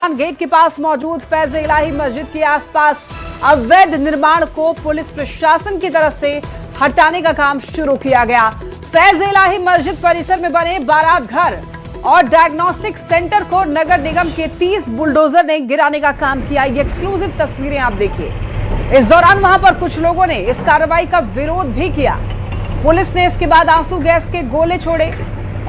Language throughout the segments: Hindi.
गेट के पास मौजूद फैज इलाही मस्जिद के आसपास अवैध निर्माण को पुलिस प्रशासन की तरफ से हटाने का काम शुरू किया गया। फैज इलाही मस्जिद परिसर में बने बारात घर और डायग्नोस्टिक सेंटर को नगर निगम के 30 बुलडोजर ने गिराने का काम किया। ये एक्सक्लूसिव तस्वीरें आप देखिए। इस दौरान वहां पर कुछ लोगों ने इस कार्रवाई का विरोध भी किया। पुलिस ने इसके बाद आंसू गैस के गोले छोड़े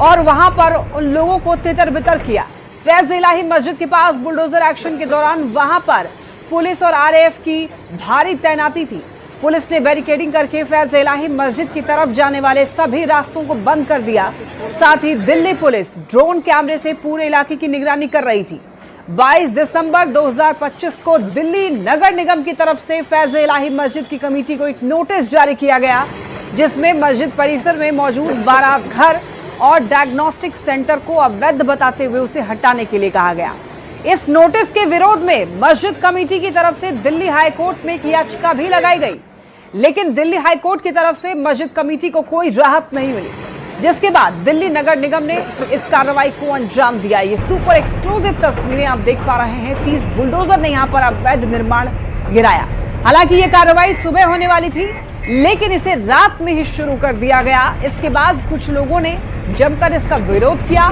और वहां पर उन लोगों को तितर बितर किया। फैज इलाही मस्जिद के पास बुलडोजर एक्शन के दौरान वहां पर पुलिस और आरएएफ की भारी तैनाती थी। पुलिस ने बैरिकेडिंग करके फैज इलाही मस्जिद की तरफ जाने वाले सभी रास्तों को बंद कर दिया। साथ ही दिल्ली पुलिस ड्रोन कैमरे से पूरे इलाके की निगरानी कर रही थी। 22 दिसंबर 2025 को दिल्ली नगर निगम की तरफ से फैज इलाही मस्जिद की कमेटी को एक नोटिस जारी किया गया, जिसमें मस्जिद परिसर में मौजूद बारात घर और डायग्नोस्टिक सेंटर को अवैध बताते हुए उसे हटाने के लिए कहा गया। इस नोटिस के विरोध में मस्जिद कमेटी की तरफ से दिल्ली हाईकोर्ट में एक याचिका भी लगाई गई, लेकिन दिल्ली हाईकोर्ट की तरफ से मस्जिद कमेटी को कोई राहत नहीं मिली, जिसके बाद दिल्ली नगर निगम ने इस कार्रवाई को अंजाम दिया। ये सुपर एक्सक्लूसिव तस्वीरें आप देख पा रहे हैं। 30 बुलडोजर ने यहाँ पर अवैध निर्माण गिराया। हालांकि ये कार्रवाई सुबह होने वाली थी, लेकिन इसे रात में ही शुरू कर दिया गया। इसके बाद कुछ लोगों ने जमकर इसका विरोध किया,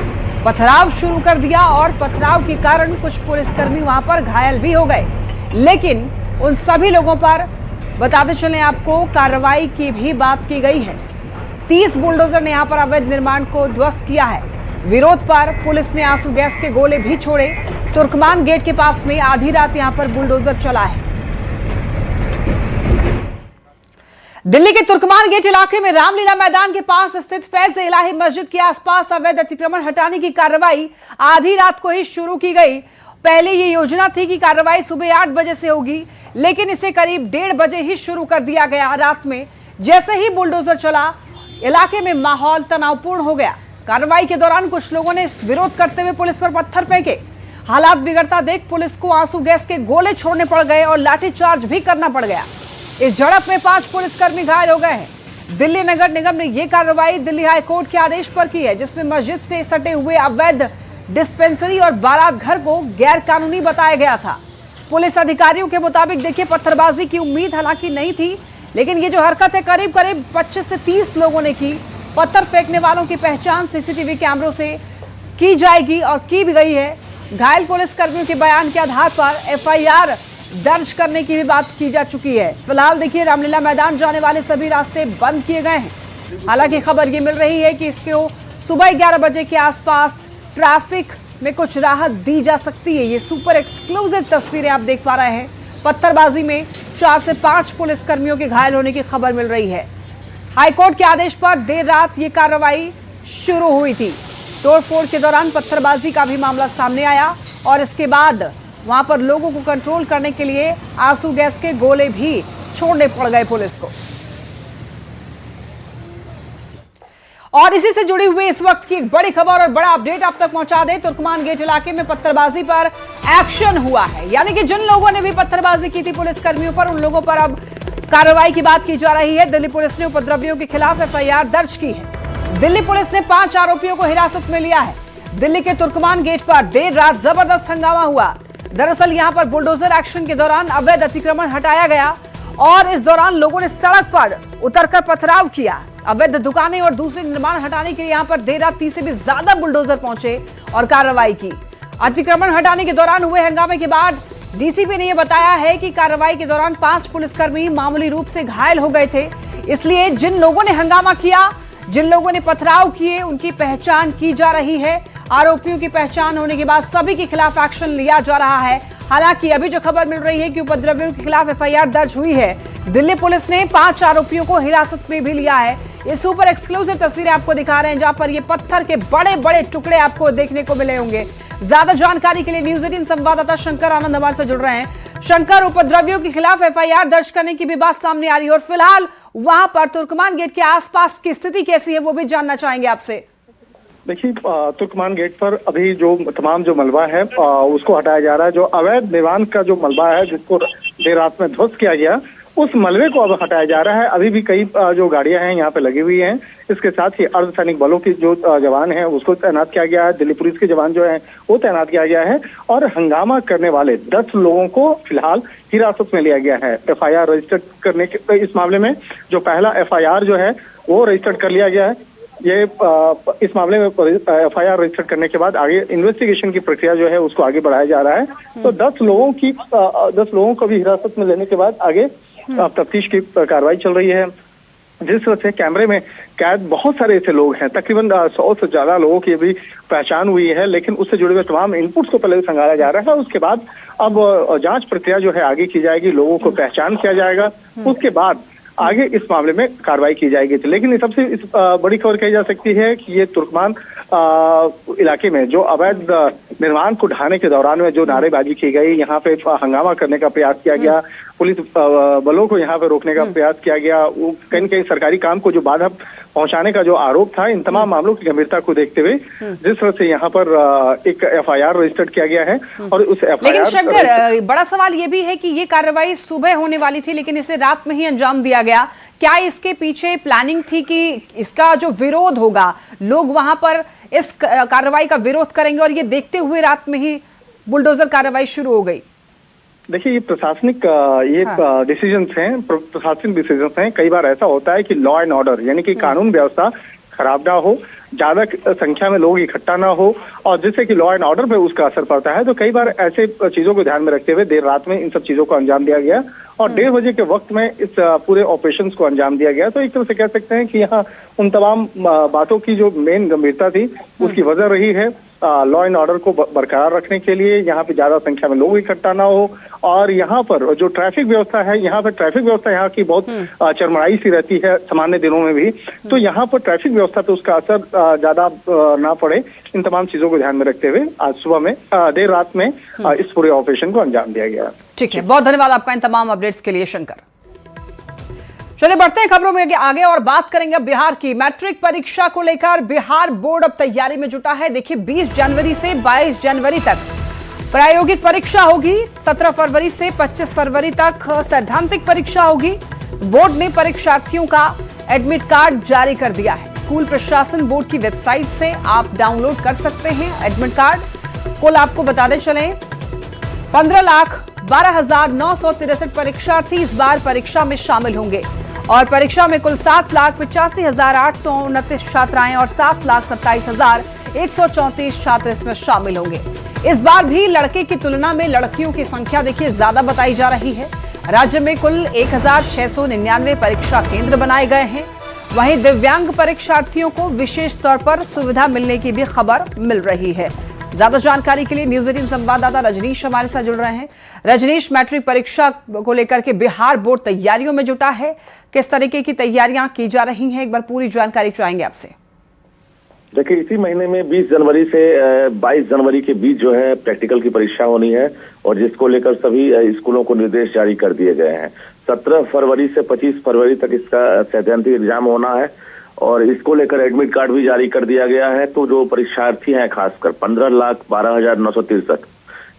पथराव शुरू कर दिया और पथराव के कारण कुछ पुलिसकर्मी वहां पर घायल भी हो गए। लेकिन उन सभी लोगों पर बताते चलें आपको, कार्रवाई की भी बात की गई है। 30 बुलडोजर ने यहां पर अवैध निर्माण को ध्वस्त किया है। विरोध पर पुलिस ने आंसू गैस के गोले भी छोड़े। तुर्कमान गेट के पास में आधी रात यहां पर बुलडोजर चला है। दिल्ली के तुर्कमान गेट इलाके में रामलीला मैदान के पास स्थित फैज इलाही मस्जिद के आसपास अवैध अतिक्रमण हटाने की कार्रवाई आधी रात को ही शुरू की गई। पहले ये योजना थी कि कार्रवाई सुबह 8 बजे से होगी, लेकिन इसे करीब 1:30 बजे ही शुरू कर दिया गया। रात में जैसे ही बुलडोजर चला, इलाके में माहौल तनावपूर्ण हो गया। कार्रवाई के दौरान कुछ लोगों ने विरोध करते हुए पुलिस पर पत्थर फेंके। हालात बिगड़ता देख पुलिस को आंसू गैस के गोले छोड़ने पड़ गए और लाठीचार्ज भी करना पड़ गया। इस झड़प में 5 पुलिसकर्मी घायल हो गए हैं। दिल्ली नगर निगम ने यह कार्रवाई दिल्ली हाईकोर्ट के आदेश पर की है, जिसमें मस्जिद से सटे हुए अवैध डिस्पेंसरी और बारात घर को गैर कानूनी बताया गया था। पुलिस अधिकारियों के मुताबिक देखिए, पत्थरबाजी की उम्मीद हालांकि नहीं थी, लेकिन ये जो हरकत है करीब 25 से 30 लोगों ने की। पत्थर फेंकने वालों की पहचान सीसीटीवी कैमरों से की जाएगी और की भी गई है। घायल पुलिसकर्मियों के बयान के आधार पर एफआईआर दर्ज करने की भी बात की जा चुकी है। फिलहाल देखिए, रामलीला मैदान जाने वाले सभी रास्ते बंद किए गए हैं। हालांकि खबर ये मिल रही है कि इसको सुबह 11 बजे के आसपास ट्रैफिक में कुछ राहत दी जा सकती है। ये सुपर एक्सक्लूसिव तस्वीरें आप देख पा रहे हैं। पत्थरबाजी में 4 से 5 पुलिसकर्मियों के घायल होने की खबर मिल रही है। हाईकोर्ट के आदेश पर देर रात ये कार्रवाई शुरू हुई थी। तोड़फोड़ के दौरान पत्थरबाजी का भी मामला सामने आया और इसके बाद वहां पर लोगों को कंट्रोल करने के लिए आंसू गैस के गोले भी छोड़ने पड़ गए पुलिस को। और इसी से जुड़ी हुई इस वक्त की एक बड़ी खबर और बड़ा अपडेट आप तक पहुंचा दें। तुर्कमान गेट इलाके में पत्थरबाजी पर एक्शन हुआ है, यानी कि जिन लोगों ने भी पत्थरबाजी की थी पुलिसकर्मियों पर, उन लोगों पर अब कार्रवाई की बात की जा रही है। दिल्ली पुलिस ने उपद्रवियों के खिलाफ एफआईआर दर्ज की है। दिल्ली पुलिस ने 5 आरोपियों को हिरासत में लिया है। दिल्ली के तुर्कमान गेट पर देर रात जबरदस्त हंगामा हुआ। दरअसल यहां पर बुलडोजर एक्शन के दौरान अवैध अतिक्रमण हटाया गया और इस दौरान लोगों ने सड़क पर उतरकर पथराव किया। अवैध दुकानें और दूसरे निर्माण हटाने के लिए यहां पर देर रात 30 से भी ज्यादा बुलडोजर पहुंचे और कार्रवाई की। अतिक्रमण हटाने के दौरान हुए हंगामे के बाद डीसीपी ने यह बताया है कि कार्रवाई के दौरान 5 पुलिसकर्मी मामूली रूप से घायल हो गए थे। इसलिए जिन लोगों ने हंगामा किया, जिन लोगों ने पथराव किए, उनकी पहचान की जा रही है। आरोपियों की पहचान होने के बाद सभी के खिलाफ एक्शन लिया जा रहा है। हालांकि अभी जो खबर मिल रही है कि उपद्रवियों के खिलाफ एफआईआर दर्ज हुई है। दिल्ली पुलिस ने 5 आरोपियों को हिरासत में भी लिया है। ये सुपर एक्सक्लूसिव तस्वीरें आपको दिखा रहे हैं, जहां पर ये पत्थर के बड़े बड़े टुकड़े आपको देखने को मिले होंगे। ज्यादा जानकारी के लिए न्यूज 18 संवाददाता शंकर आनंद हमारे से जुड़ रहे हैं। शंकर, उपद्रवियों के खिलाफ एफआईआर दर्ज करने की भी बात सामने आ रही है और फिलहाल वहां पर तुर्कमान गेट के आसपास की स्थिति कैसी है, वो भी जानना चाहेंगे आपसे। देखिए, तुर्कमान गेट पर अभी जो तमाम जो मलबा है उसको हटाया जा रहा है। जो अवैध निर्माण का जो मलबा है, जिसको देर रात में ध्वस्त किया गया, उस मलबे को अब हटाया जा रहा है। अभी भी कई जो गाड़ियां हैं यहाँ पे लगी हुई हैं। इसके साथ ही अर्धसैनिक बलों की जो जवान हैं उसको तैनात किया गया है। दिल्ली पुलिस के जवान जो हैं वो तैनात किया गया है और हंगामा करने वाले 10 लोगों को फिलहाल हिरासत में लिया गया है। FIR रजिस्टर करने के इस मामले में जो पहला FIR जो है वो रजिस्टर्ड कर लिया गया है। ये इस मामले में FIR रजिस्टर करने के बाद आगे इन्वेस्टिगेशन की प्रक्रिया जो है उसको आगे बढ़ाया जा रहा है। तो 10 लोगों को भी हिरासत में लेने के बाद आगे तफ्तीश की कार्रवाई चल रही है। जिस तरह से कैमरे में कैद बहुत सारे ऐसे लोग हैं, तकरीबन 100 से ज्यादा लोगों की भी पहचान हुई है, लेकिन उससे जुड़े हुए तमाम इनपुट्स को पहले संभाला जा रहा है। उसके बाद अब जांच प्रक्रिया जो है आगे की जाएगी, लोगों को पहचान किया जाएगा, उसके बाद आगे इस मामले में कार्रवाई की जाएगी। लेकिन सबसे बड़ी खबर कही जा सकती है कि ये तुर्कमान इलाके में जो अवैध निर्माण को ढाने के दौरान में जो नारेबाजी की गई, यहाँ पे हंगामा करने का प्रयास किया गया, पुलिस बलों को यहाँ पे रोकने का प्रयास किया गया, वो कहीं कहीं सरकारी काम को जो बाधा पहुंचाने का जो आरोप था, इन तमाम मामलों की गंभीरता को देखते हुए जिस तरह से यहाँ पर एक FIR रजिस्टर्ड किया गया है और उस FIR लेकिन शंकर, बड़ा सवाल ये भी है कि ये कार्रवाई सुबह होने वाली थी लेकिन इसे रात में ही अंजाम दिया गया। क्या इसके पीछे प्लानिंग थी कि इसका जो विरोध होगा, लोग वहां पर इस कार्रवाई का विरोध करेंगे और ये देखते हुए रात में ही बुलडोजर कार्रवाई शुरू हो गई? देखिए, ये प्रशासनिक डिसीजंस हैं, प्रशासनिक डिसीजंस हैं। कई बार ऐसा होता है कि लॉ एंड ऑर्डर यानी कि कानून व्यवस्था खराब ना हो, ज्यादा संख्या में लोग इकट्ठा ना हो और जिससे कि लॉ एंड ऑर्डर पे उसका असर पड़ता है। तो कई बार ऐसे चीजों को ध्यान में रखते हुए देर रात में इन सब चीजों को अंजाम दिया गया और 1:30 बजे के वक्त में इस पूरे ऑपरेशंस को अंजाम दिया गया। तो एक तरह से कह सकते हैं कि यहाँ उन तमाम बातों की जो मेन गंभीरता थी उसकी वजह रही है लॉ एंड ऑर्डर को बरकरार रखने के लिए, यहाँ पे ज्यादा संख्या में लोग इकट्ठा ना हो और यहाँ पर जो ट्रैफिक व्यवस्था है, यहाँ पर ट्रैफिक व्यवस्था यहाँ की बहुत चरमराई सी रहती है सामान्य दिनों में भी। तो यहाँ पर ट्रैफिक व्यवस्था पे उसका असर ज्यादा ना पड़े, इन तमाम चीजों को ध्यान में रखते हुए आज सुबह में देर रात में इस पूरे ऑपरेशन को अंजाम दिया गया। ठीक है, बहुत धन्यवाद आपका इन तमाम अपडेट्स के लिए शंकर। चलिए बढ़ते हैं खबरों में आगे और बात करेंगे बिहार की। मैट्रिक परीक्षा को लेकर बिहार बोर्ड अब तैयारी में जुटा है। देखिए, 20 जनवरी से 22 जनवरी तक प्रायोगिक परीक्षा होगी, 17 फरवरी से 25 फरवरी तक सैद्धांतिक परीक्षा होगी। बोर्ड ने परीक्षार्थियों का एडमिट कार्ड जारी कर दिया है। स्कूल प्रशासन बोर्ड की वेबसाइट से आप डाउनलोड कर सकते हैं एडमिट कार्ड। कुल आपको बताते चले 15,12,963 परीक्षार्थी इस बार परीक्षा में शामिल होंगे और परीक्षा में कुल 7,85,829 छात्राएं और 7,27,134 छात्र इसमें शामिल होंगे। इस बार भी लड़के की तुलना में लड़कियों की संख्या देखिए ज्यादा बताई जा रही है। राज्य में कुल 1,699 परीक्षा केंद्र बनाए गए हैं। वहीं दिव्यांग परीक्षार्थियों को विशेष तौर पर सुविधा मिलने की भी खबर मिल रही है। ज्यादा जानकारी के लिए न्यूज 18 संवाददाता रजनीश हमारे साथ जुड़ रहे हैं। रजनीश, मैट्रिक परीक्षा को लेकर के बिहार बोर्ड तैयारियों में जुटा है, किस तरीके की तैयारियां की जा रही हैं, एक बार पूरी जानकारी चाहेंगे आपसे। देखिए, इसी महीने में 20 जनवरी से 22 जनवरी के बीच जो है प्रैक्टिकल की परीक्षा होनी है और जिसको लेकर सभी स्कूलों को निर्देश जारी कर दिए गए हैं। 17 फरवरी से 25 फरवरी तक इसका सैद्धांतिक एग्जाम होना है और इसको लेकर एडमिट कार्ड भी जारी कर दिया गया है। तो जो परीक्षार्थी हैं खासकर 15,12,963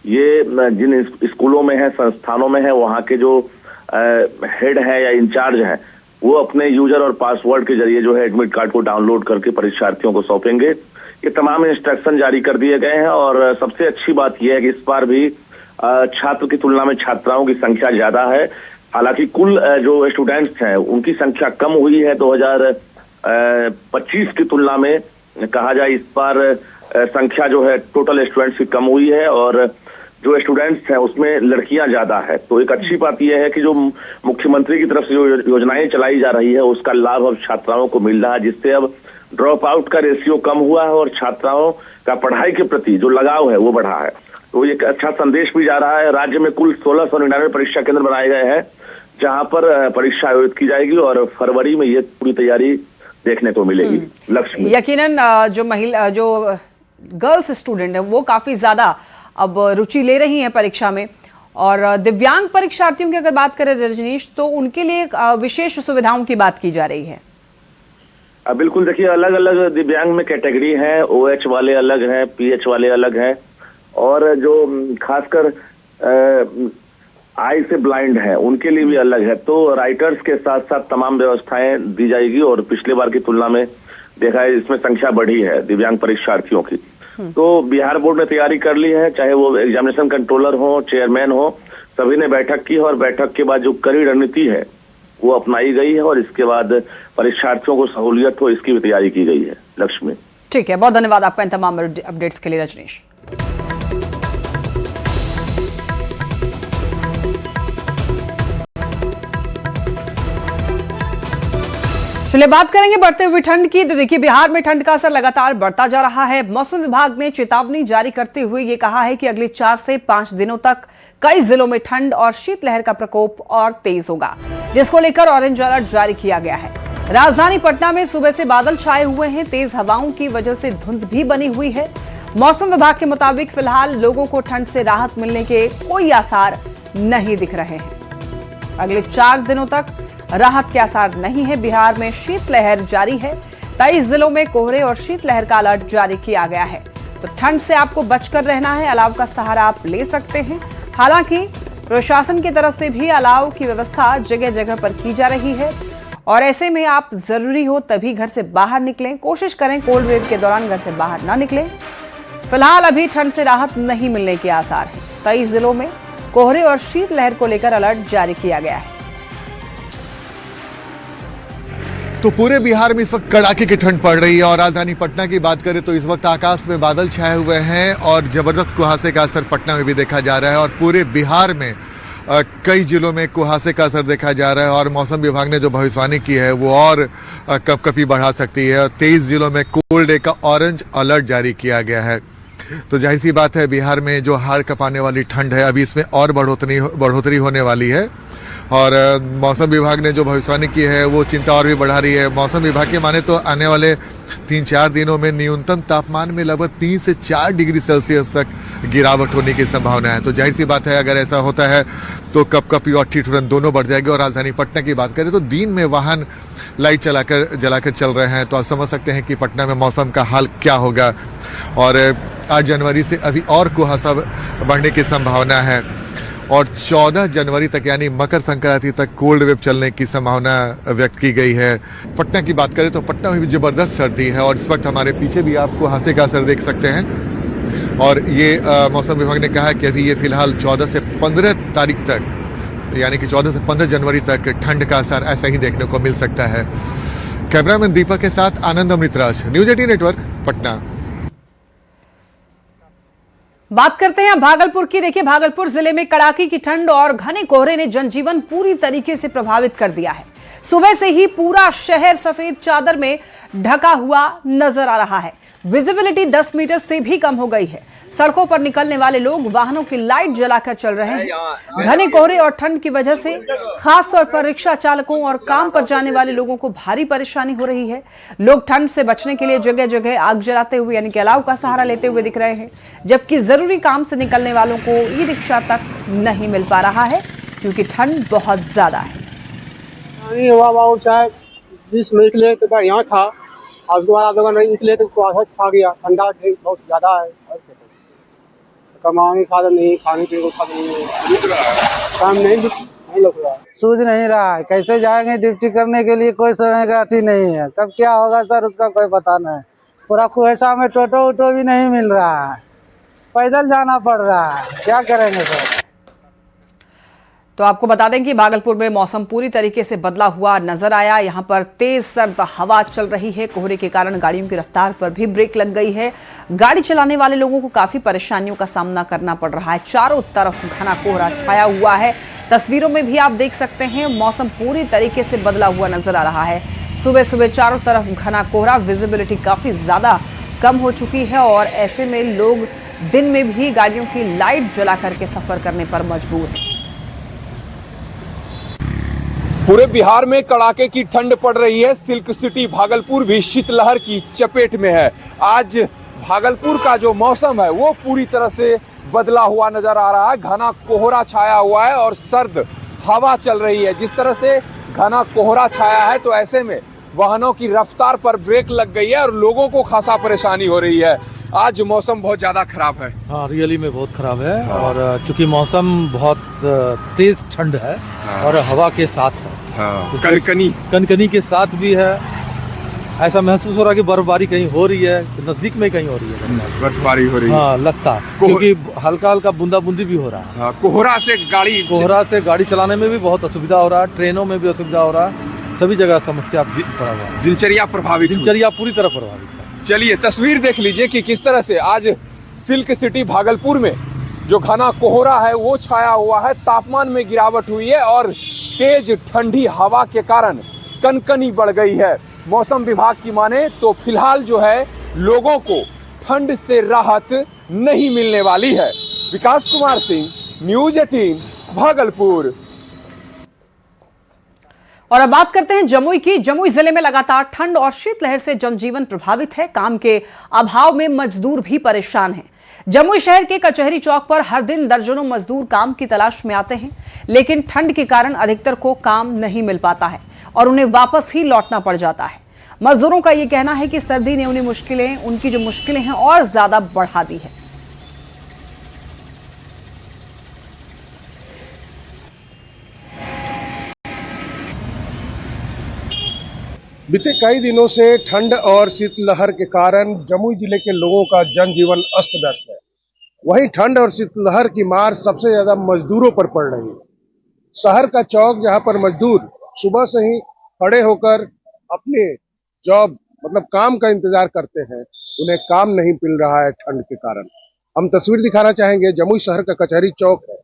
ये जिन स्कूलों में है, संस्थानों में है, वहाँ के जो हेड है या इंचार्ज है वो अपने यूजर और पासवर्ड के जरिए जो है एडमिट कार्ड को डाउनलोड करके परीक्षार्थियों को सौंपेंगे। ये तमाम इंस्ट्रक्शन जारी कर दिए गए हैं और सबसे अच्छी बात यह है कि इस बार भी छात्र की तुलना में छात्राओं की संख्या ज्यादा है। हालांकि कुल जो स्टूडेंट्स हैं उनकी संख्या कम हुई है 2025 की तुलना में। कहा जाए इस बार संख्या जो है टोटल स्टूडेंट्स की कम हुई है और जो स्टूडेंट्स हैं उसमें लड़कियां ज्यादा है। तो एक अच्छी बात यह है कि जो मुख्यमंत्री की तरफ से जो योजनाएं चलाई जा रही है उसका लाभ अब छात्राओं को मिल रहा है, जिससे अब ड्रॉप आउट का रेशियो कम हुआ है और छात्राओं का पढ़ाई के प्रति जो लगाव है वो बढ़ा है। तो एक अच्छा संदेश भी जा रहा है। राज्य में कुल 1699 परीक्षा केंद्र बनाए गए हैं जहां पर परीक्षा आयोजित की जाएगी और फरवरी में ये पूरी तैयारी देखने को मिलेगी। लक्ष्य यकीनन जो गर्ल्स स्टूडेंट है वो काफी ज्यादा अब रुचि ले रही हैं परीक्षा में। और दिव्यांग परीक्षार्थियों की अगर बात करें रजनीश, तो उनके लिए विशेष सुविधाओं की बात की जा रही है। बिल्कुल, देखिए अलग अलग दिव्यांग में कैटेगरी है, OH वाले अलग हैं, PH वाले अलग हैं और जो खासकर आई से ब्लाइंड हैं उनके लिए भी अलग है। तो राइटर्स के साथ साथ तमाम व्यवस्थाएं दी जाएगी और पिछले बार की तुलना में देखा है इसमें संख्या बढ़ी है दिव्यांग परीक्षार्थियों की। तो बिहार बोर्ड ने तैयारी कर ली है, चाहे वो एग्जामिनेशन कंट्रोलर हो, चेयरमैन हो, सभी ने बैठक की और बैठक के बाद जो कड़ी रणनीति है वो अपनाई गई है और इसके बाद परीक्षार्थियों को सहूलियत हो इसकी भी तैयारी की गई है। लक्ष्मी, ठीक है, बहुत धन्यवाद आपका इन तमाम अपडेट्स के लिए रजनीश। चलिए बात करेंगे बढ़ते हुए ठंड की। तो देखिए बिहार में ठंड का असर लगातार बढ़ता जा रहा है। मौसम विभाग ने चेतावनी जारी करते हुए ये कहा है कि अगले 4 से 5 दिनों तक कई जिलों में ठंड और शीतलहर का प्रकोप और तेज होगा, जिसको लेकर ऑरेंज अलर्ट जारी किया गया है। राजधानी पटना में सुबह से बादल छाए हुए हैं, तेज हवाओं की वजह से धुंध भी बनी हुई है। मौसम विभाग के मुताबिक फिलहाल लोगों को ठंड से राहत मिलने के कोई आसार नहीं दिख रहे हैं। अगले 4 दिनों तक राहत के आसार नहीं है। बिहार में शीतलहर जारी है। 23 जिलों में कोहरे और शीतलहर का अलर्ट जारी किया गया है। तो ठंड से आपको बचकर रहना है। अलाव का सहारा आप ले सकते हैं। हालांकि प्रशासन की तरफ से भी अलाव की व्यवस्था जगह जगह पर की जा रही है और ऐसे में आप जरूरी हो तभी घर से बाहर निकलें। कोशिश करें कोल्ड वेव के दौरान घर से बाहर ना निकलें। फिलहाल अभी ठंड से राहत नहीं मिलने के आसार हैं। 23 जिलों में कोहरे और शीतलहर को लेकर अलर्ट जारी किया गया है। तो पूरे बिहार में इस वक्त कड़ाके की ठंड पड़ रही है और राजधानी पटना की बात करें तो इस वक्त आकाश में बादल छाए हुए हैं और जबरदस्त कुहासे का असर पटना में भी देखा जा रहा है और पूरे बिहार में कई जिलों में कुहासे का असर देखा जा रहा है और मौसम विभाग ने जो भविष्यवाणी की है वो और कपकपी बढ़ा सकती है। 23 जिलों में कोल्ड डे का ऑरेंज अलर्ट जारी किया गया है। तो जाहिर सी बात है बिहार में जो हाड़ कपाने वाली ठंड है अभी इसमें और बढ़ोतरी होने वाली है और मौसम विभाग ने जो भविष्यवाणी की है वो चिंता और भी बढ़ा रही है। मौसम विभाग के माने तो आने वाले 3-4 दिनों में न्यूनतम तापमान में लगभग 3 से 4 डिग्री सेल्सियस तक गिरावट होने की संभावना है। तो जाहिर सी बात है अगर ऐसा होता है तो कपकपी और ठिठुरन दोनों बढ़ जाएगी। और राजधानी पटना की बात करें तो दिन में वाहन लाइट जलाकर चल रहे हैं तो आप समझ सकते हैं कि पटना में मौसम का हाल क्या होगा। और 8 जनवरी से अभी और कुहासा बढ़ने की संभावना है और 14 जनवरी तक यानी मकर संक्रांति तक कोल्ड वेव चलने की संभावना व्यक्त की गई है। पटना की बात करें तो पटना में भी जबरदस्त सर्दी है और इस वक्त हमारे पीछे भी आप कुहासे का असर देख सकते हैं। और ये मौसम विभाग ने कहा कि अभी ये फिलहाल 14 से 15 तारीख तक यानी कि 14 से 15 जनवरी तक ठंड का असर ऐसा ही देखने को मिल सकता है। कैमरामैन दीपक के साथ आनंद अमृतराज, न्यूज 18 नेटवर्क, पटना। बात करते हैं भागलपुर की। देखिए भागलपुर जिले में कड़ाके की ठंड और घने कोहरे ने जनजीवन पूरी तरीके से प्रभावित कर दिया है। सुबह से ही पूरा शहर सफेद चादर में ढका हुआ नजर आ रहा है। विजिबिलिटी 10 मीटर से भी कम हो गई है। सड़कों पर निकलने वाले लोग वाहनों की लाइट जलाकर चल रहे हैं। घने कोहरे और ठंड की वजह से खासतौर पर रिक्शा चालकों और काम पर जाने वाले लोगों को भारी परेशानी हो रही है। लोग ठंड से बचने के लिए जगह जगह आग जलाते हुए यानी कि अलाव का सहारा लेते हुए दिख रहे हैं, जबकि जरूरी काम से निकलने वालों को ई रिक्शा तक नहीं मिल पा रहा है क्योंकि ठंड बहुत ज्यादा है। चाहे 20 मिनट निकले तो बढ़िया था, उसके बाद अगर नहीं निकले तो छा गया। ठंडा बहुत ज्यादा है, कमाने साधन नहीं, खाने पीने को साधन नहीं, काम नहीं लग रहा है, सूझ नहीं रहा है। कैसे जाएंगे ड्यूटी करने के लिए, कोई समय का अति नहीं है। कब क्या होगा सर उसका कोई पता नहीं। पूरा कुहैसा में टोटो वोटो भी नहीं मिल रहा है, पैदल जाना पड़ रहा है, क्या करेंगे सर। तो आपको बता दें कि भागलपुर में मौसम पूरी तरीके से बदला हुआ नजर आया। यहां पर तेज सर्द हवा चल रही है। कोहरे के कारण गाड़ियों की रफ्तार पर भी ब्रेक लग गई है। गाड़ी चलाने वाले लोगों को काफी परेशानियों का सामना करना पड़ रहा है। चारों तरफ घना कोहरा छाया हुआ है। तस्वीरों में भी आप देख सकते हैं मौसम पूरी तरीके से बदला हुआ नजर आ रहा है। सुबह सुबह चारों तरफ घना कोहरा, विजिबिलिटी काफी ज्यादा कम हो चुकी है और ऐसे में लोग दिन में भी गाड़ियों की लाइट जला करके सफर करने पर मजबूर है। पूरे बिहार में कड़ाके की ठंड पड़ रही है। सिल्क सिटी भागलपुर भी शीतलहर की चपेट में है। आज भागलपुर का जो मौसम है वो पूरी तरह से बदला हुआ नजर आ रहा है। घना कोहरा छाया हुआ है और सर्द हवा चल रही है। जिस तरह से घना कोहरा छाया है तो ऐसे में वाहनों की रफ्तार पर ब्रेक लग गई है और लोगों को खासा परेशानी हो रही है। आज मौसम बहुत ज्यादा खराब है। हाँ, रियली में बहुत खराब है। और चूंकि मौसम बहुत तेज ठंड है और हवा के साथ है, कनकनी के साथ भी है। ऐसा महसूस हो रहा है कि बर्फबारी कहीं हो रही है, नजदीक में कहीं हो रही है, बर्फबारी हो रही है। हाँ, लगता है क्योंकि हल्का हल्का बूंदा बूंदी भी हो रहा है। कोहरा से गाड़ी चलाने में भी बहुत असुविधा हो रहा है, ट्रेनों में भी असुविधा हो रहा है, सभी जगह समस्या पड़ा हुआ है। दिनचर्या पूरी तरह प्रभावित है। चलिए तस्वीर देख लीजिए कि किस तरह से आज सिल्क सिटी भागलपुर में जो घना कोहरा है वो छाया हुआ है, तापमान में गिरावट हुई है और तेज ठंडी हवा के कारण कनकनी बढ़ गई है। मौसम विभाग की माने तो फिलहाल जो है लोगों को ठंड से राहत नहीं मिलने वाली है। विकास कुमार सिंह, न्यूज़ 18 भागलपुर। और अब बात करते हैं जमुई की। जमुई जिले में लगातार ठंड और शीतलहर से जनजीवन प्रभावित है। काम के अभाव में मजदूर भी परेशान हैं। जमुई शहर के कचहरी चौक पर हर दिन दर्जनों मजदूर काम की तलाश में आते हैं, लेकिन ठंड के कारण अधिकतर को काम नहीं मिल पाता है और उन्हें वापस ही लौटना पड़ जाता है। मजदूरों का यह कहना है कि सर्दी ने उनकी जो मुश्किलें हैं और ज्यादा बढ़ा दी है। बीते कई दिनों से ठंड और शीतलहर के कारण जमुई जिले के लोगों का जनजीवन अस्त व्यस्त है। वहीं ठंड और शीतलहर की मार सबसे ज्यादा मजदूरों पर पड़ रही है। शहर का चौक जहां पर मजदूर सुबह से ही खड़े होकर अपने जॉब मतलब काम का इंतजार करते हैं, उन्हें काम नहीं मिल रहा है ठंड के कारण। हम तस्वीर दिखाना चाहेंगे। जमुई शहर का कचहरी चौक है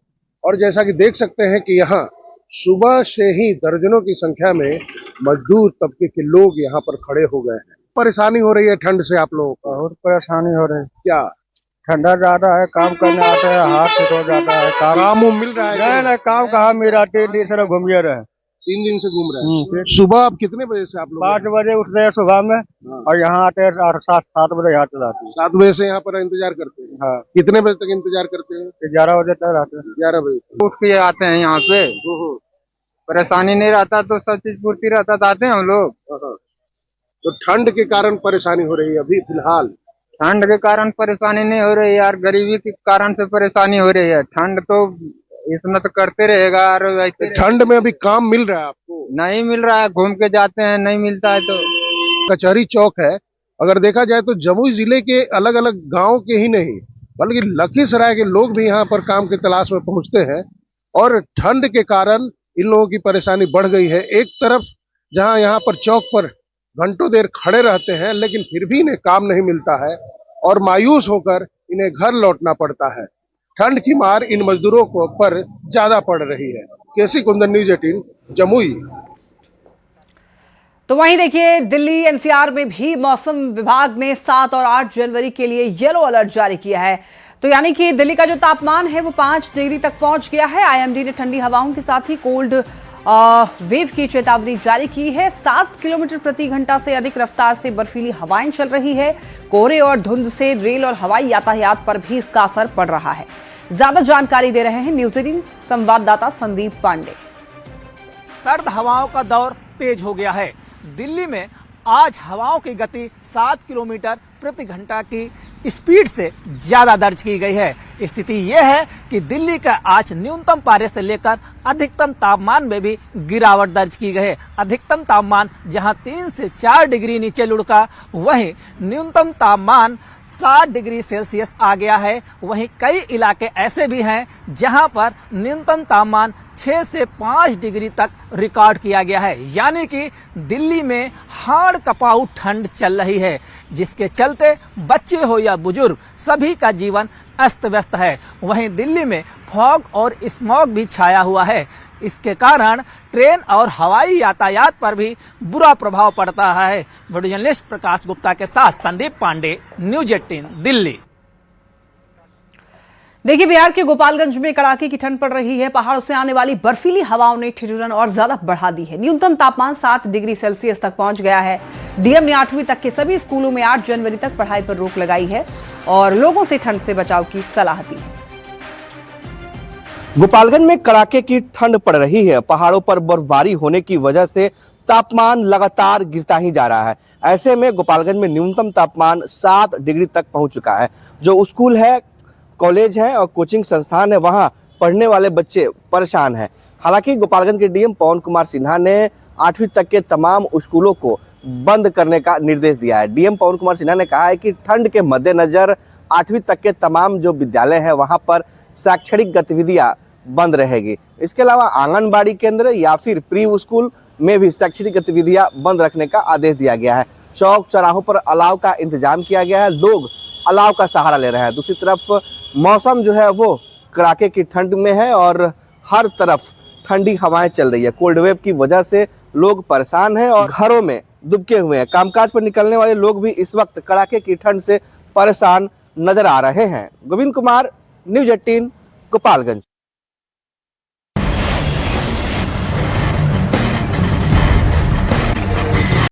और जैसा कि देख सकते हैं कि यहाँ सुबह से ही दर्जनों की संख्या में मजदूर तबके के लोग यहाँ पर खड़े हो गए हैं। परेशानी हो रही है ठंड से आप लोगों को? बहुत परेशानी हो रही है। क्या ठंडा ज्यादा है, काम करने आते हैं हाथ से हो जाता है। काम मिल रहा है? नहीं, काम कहाँ मिल रहा है। 3 दिन से घूमिए रहे। 3 दिन से घूम रहे हैं। सुबह आप कितने बजे से आप लोग? 5 बजे उठते हैं सुबह में और यहाँ आते हैं 7 बजे यहाँ चले जाते हैं। 7 बजे से यहाँ पर इंतजार करते हैं? हाँ। कितने बजे तक इंतजार करते हैं? 11 बजे तक रहते हैं। 11 बजे उठ के आते हैं यहाँ पे। परेशानी नहीं रहता तो सब चीज पूर्ति रहता तो आते हैं हम लोग। तो ठंड के कारण परेशानी हो रही है अभी फिलहाल? ठंड के कारण परेशानी नहीं हो रही यार, गरीबी के कारण से परेशानी हो रही है। ठंड तो इतना तो करते रहेगा। और ठंड में अभी काम मिल रहा है आपको? नहीं मिल रहा है, घूम के जाते हैं, नहीं मिलता है। तो कचहरी चौक है, अगर देखा जाए तो जमुई जिले के अलग अलग गांव के ही नहीं बल्कि लखीसराय के लोग भी यहाँ पर काम की तलाश में पहुंचते हैं और ठंड के कारण इन लोगों की परेशानी बढ़ गई है। एक तरफ जहां यहाँ पर चौक पर घंटों देर खड़े रहते हैं लेकिन फिर भी इन्हें काम नहीं मिलता है और मायूस होकर इन्हें घर लौटना पड़ता है। ठंड की मार इन मजदूरों को पर ज्यादा पड़ रही है। केसी कुंदन, न्यूज़ 18 जमुई। तो वहीं देखिए, दिल्ली एनसीआर में भी मौसम विभाग ने 7 और 8 जनवरी के लिए येलो अलर्ट जारी किया है। तो यानी कि दिल्ली का जो तापमान है वो 5 डिग्री तक पहुंच गया है। आईएमडी ने ठंडी हवाओं के साथ ही कोल्ड वेव की चेतावनी जारी की है। 7 किलोमीटर प्रति घंटा से अधिक रफ्तार से बर्फीली हवाएं चल रही है। कोहरे और धुंध से रेल और हवाई यातायात पर भी इसका असर पड़ रहा है। ज्यादा जानकारी दे रहे हैं न्यूज़ 18 संवाददाता संदीप पांडे। सर्द हवाओं का दौर तेज हो गया है। दिल्ली में आज हवाओं की गति 7 किलोमीटर प्रति घंटा की स्पीड से ज्यादा दर्ज की गई है। स्थिति यह है कि दिल्ली का आज न्यूनतम पारे से लेकर अधिकतम तापमान में भी गिरावट दर्ज की गई है। अधिकतम तापमान जहां 3 से 4 डिग्री नीचे लुढ़का, वहीं न्यूनतम तापमान 7 डिग्री सेल्सियस आ गया है। वहीं कई इलाके ऐसे भी हैं जहां पर न्यूनतम तापमान 6 से 5 डिग्री तक रिकॉर्ड किया गया है। यानी कि दिल्ली में हाड़ कपाऊ ठंड चल रही है, जिसके चलते बच्चे हो या बुजुर्ग सभी का जीवन अस्त व्यस्त है। वहीं दिल्ली में फॉग और स्मॉग भी छाया हुआ है। इसके कारण ट्रेन और हवाई यातायात पर भी बुरा प्रभाव पड़ता है। वीडियो जर्नलिस्ट प्रकाश गुप्ता के साथ संदीप पांडे, न्यूज़ 18 दिल्ली। देखिए, बिहार के गोपालगंज में कड़ाके की ठंड पड़ रही है। पहाड़ों से आने वाली बर्फीली हवाओं ने ठिठुरन और ज्यादा बढ़ा दी है। न्यूनतम तापमान 7 डिग्री सेल्सियस तक पहुंच गया है। डीएम ने 8वीं तक के सभी स्कूलों में 8 जनवरी तक पढ़ाई पर रोक लगाई है और लोगों से ठंड से बचाव की सलाह दी है। गोपालगंज में कड़ाके की ठंड पड़ रही है। पहाड़ों पर बर्फबारी होने की वजह से तापमान लगातार गिरता ही जा रहा है। ऐसे में गोपालगंज में न्यूनतम तापमान 7 डिग्री तक पहुंच चुका है। जो स्कूल है, कॉलेज है और कोचिंग संस्थान है, वहां पढ़ने वाले बच्चे परेशान हैं। हालांकि गोपालगंज के डीएम पवन कुमार सिन्हा ने 8वीं तक के तमाम स्कूलों को बंद करने का निर्देश दिया है। डीएम पवन कुमार सिन्हा ने कहा है कि ठंड के मद्देनजर 8वीं तक के तमाम जो विद्यालय हैं वहां पर शैक्षणिक गतिविधियां बंद रहेगी। इसके अलावा आंगनबाड़ी केंद्र या फिर प्री स्कूल में भी शैक्षणिक गतिविधियां बंद रखने का आदेश दिया गया है। चौक चौराहों पर अलाव का इंतजाम किया गया है। लोग अलाव का सहारा ले रहे हैं। दूसरी तरफ मौसम जो है वो कड़ाके की ठंड में है और हर तरफ ठंडी हवाएं चल रही है। कोल्ड वेव की वजह से लोग परेशान हैं और घरों में दुबके हुए हैं। कामकाज पर निकलने वाले लोग भी इस वक्त कड़ाके की ठंड से परेशान नजर आ रहे हैं। गोविंद कुमार, न्यूज़ 18, गोपालगंज।